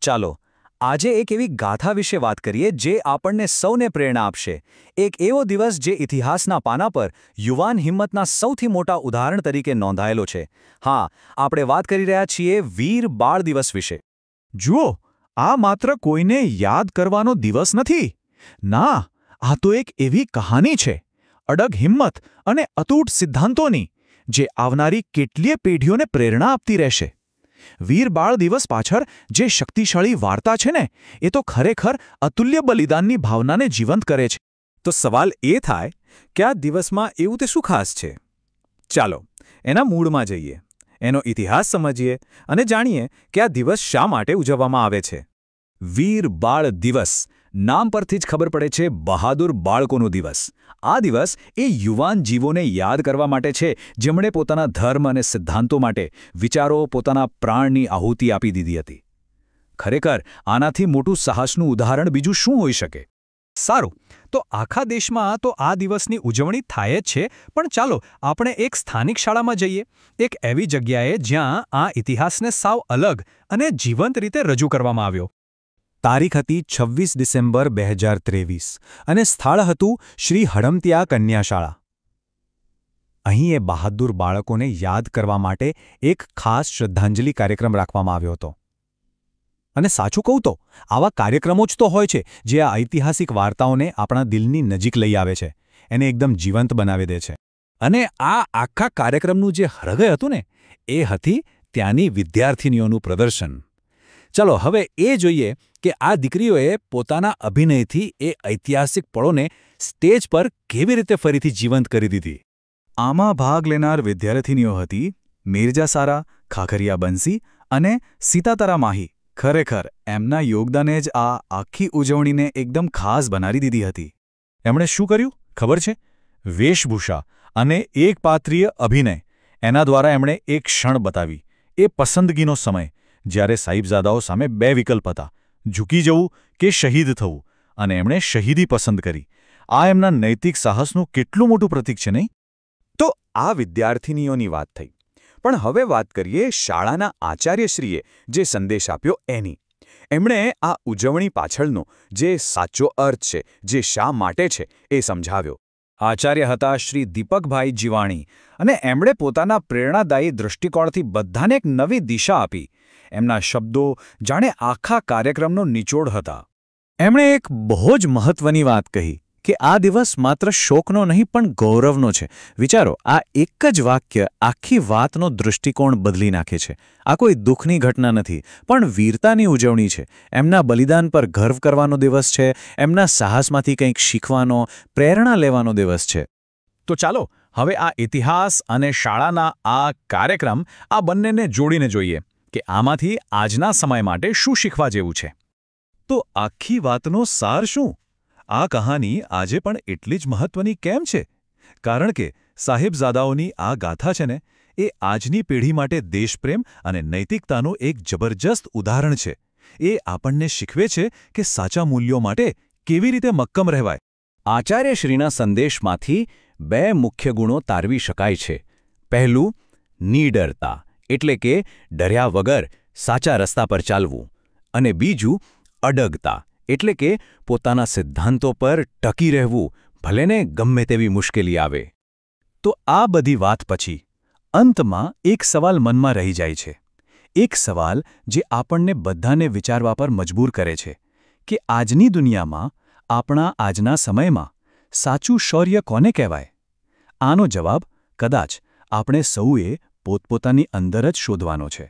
ચાલો આજે એક એવી ગાથા વિશે વાત કરીએ જે આપણને સૌને પ્રેરણા આપશે, એક એવો દિવસ જે ઇતિહાસના પાના પર યુવાન હિંમતના સૌથી મોટા ઉદાહરણ તરીકે નોંધાયેલો છે. હા, આપણે વાત કરી રહ્યા છીએ વીર બાળ દિવસ વિશે. જુઓ, આ માત્ર કોઈને યાદ કરવાનો દિવસ નથી. ના, આ તો એક એવી કહાની છે, અડગ હિંમત અને અતૂટ સિદ્ધાંતોની, જે આવનારી કેટલીય પેઢીઓને પ્રેરણા આપતી રહેશે. વીર બાળ દિવસ પાછળ જે શક્તિશાળી વાર્તા છે ને, એ તો ખરેખર અતુલ્ય બલિદાનની ભાવનાને જીવંત કરે છે. તો સવાલ એ થાય કે આ દિવસમાં એવું તે શું ખાસ છે? ચાલો એના મૂળમાં જઈએ, એનો ઇતિહાસ સમજીએ અને જાણીએ કે આ દિવસ શા માટે ઉજવવામાં આવે છે. વીર બાળ દિવસ નામ પરથી જ ખબર પડે છે, બહાદુર બાળકોનો દિવસ. આ દિવસ એ યુવાન જીવોને યાદ કરવા માટે છે જેમણે પોતાના ધર્મ અને સિદ્ધાંતો માટે વિચારો પોતાના પ્રાણની આહુતિ આપી દીધી હતી. ખરેખર આનાથી મોટું સાહસનું ઉદાહરણ બીજું શું હોઈ શકે? સારું, તો આખા દેશમાં તો આ દિવસની ઉજવણી થાય જ છે, પણ ચાલો આપણે એક સ્થાનિક શાળામાં જઈએ, એક એવી જગ્યાએ જ્યાં આ ઇતિહાસને સાવ અલગ અને જીવંત રીતે રજૂ કરવામાં આવ્યો. તારીખ હતી 26 ડિસેમ્બર 2023 અને સ્થળ હતું શ્રી હડમતિયા કન્યા શાળા. અહીં એ બહાદુર બાળકોને યાદ કરવા માટે એક ખાસ શ્રદ્ધાંજલિ કાર્યક્રમ રાખવામાં આવ્યો હતો. અને સાચું કહું તો આવા કાર્યક્રમો જ તો હોય છે જે આ ઐતિહાસિક વાર્તાઓને આપણા દિલની નજીક લઈ આવે છે, એને એકદમ જીવંત બનાવી દે છે. અને આ આખા કાર્યક્રમનું જે હૃદય હતું ને, એ હતી ત્યાંની વિદ્યાર્થિનીઓનું પ્રદર્શન. ચાલો હવે એ જોઈએ કે આ દીકરીઓએ પોતાના અભિનયથી એ ઐતિહાસિક પળોને સ્ટેજ પર કેવી રીતે ફરીથી જીવંત કરી દીધી. આમાં ભાગ લેનાર વિદ્યાર્થિનીઓ હતી મિર્જા સારા, ખાખરિયા બંસી અને સીતાતરા માહી. ખરેખર એમના યોગદાને જ આ આખી ઉજવણીને એકદમ ખાસ બનાવી દીધી હતી. એમણે શું કર્યું ખબર છે? વેશભૂષા અને એકપાત્રીય અભિનય, એના દ્વારા એમણે એક ક્ષણ બતાવી, એ પસંદગીનો સમય, જ્યારે સાહિબજાદાઓ સામે બે વિકલ્પ હતા, ઝૂકી જવું કે શહીદ થવું, અને એમણે શહીદી પસંદ કરી. આ એમના નૈતિક સાહસનું કેટલું મોટું પ્રતીક છે, નહીં? તો આ વિદ્યાર્થિનીઓની વાત થઈ, પણ હવે વાત કરીએ શાળાના આચાર્યશ્રીએ જે સંદેશ આપ્યો એની. એમણે આ ઉજવણી પાછળનો જે સાચો અર્થ છે, જે શા માટે છે, એ સમજાવ્યો. આચાર્ય હતા શ્રી દીપકભાઈ જીવાણી, અને એમણે પોતાના પ્રેરણાદાયી દૃષ્ટિકોણથી બધાને એક નવી દિશા આપી. એમના શબ્દો જાણે આખા કાર્યક્રમનો નિચોડ હતા. એમણે એક બહુ જ મહત્વની વાત કહી કે આ દિવસ માત્ર શોકનો નહીં પણ ગૌરવનો છે. વિચારો, આ એક જ વાક્ય આખી વાતનો દૃષ્ટિકોણ બદલી નાખે છે. આ કોઈ દુઃખની ઘટના નથી, પણ વીરતાની ઉજવણી છે. એમના બલિદાન પર ગર્વ કરવાનો દિવસ છે, એમના સાહસમાંથી કંઈક શીખવાનો, પ્રેરણા લેવાનો દિવસ છે. તો ચાલો હવે આ ઇતિહાસ અને શાળાના આ કાર્યક્રમ, આ બંનેને જોડીને જોઈએ કે આમાંથી આજના સમય માટે શું શીખવા જેવું છે. તો આખી વાતનો સાર શું? આ કહાની આજે પણ એટલી જ મહત્વની કેમ છે? કારણ કે સાહિબજાદાઓની આ ગાથા છે ને, એ આજની પેઢી માટે દેશપ્રેમ અને નૈતિકતાનું એક જબરજસ્ત ઉદાહરણ છે. એ આપણને શીખવે છે કે સાચા મૂલ્યો માટે કેવી રીતે મક્કમ રહેવાય. આચાર્યશ્રીના સંદેશમાંથી બે મુખ્ય ગુણો તારવી શકાય છે. પહેલું, નિડરતા, એટલે કે ડર્યા વગર સાચા રસ્તા પર ચાલવું. અને બીજું, અડગતા, એટલે કે પોતાના સિદ્ધાંતો પર ટકી રહેવું, ભલેને ગમે તેવી મુશ્કેલી આવે. તો આ બધી વાત પછી અંતમાં એક સવાલ મનમાં રહી જાય છે. એક સવાલ જે આપણને બધાને વિચારવા પર મજબૂર કરે છે કે આજની દુનિયામાં, આપણા આજના સમયમાં સાચું શૌર્ય કોને કહેવાય? આનો જવાબ કદાચ આપણે સૌએ પોતપોતાની અંદર જ શોધવાનો છે.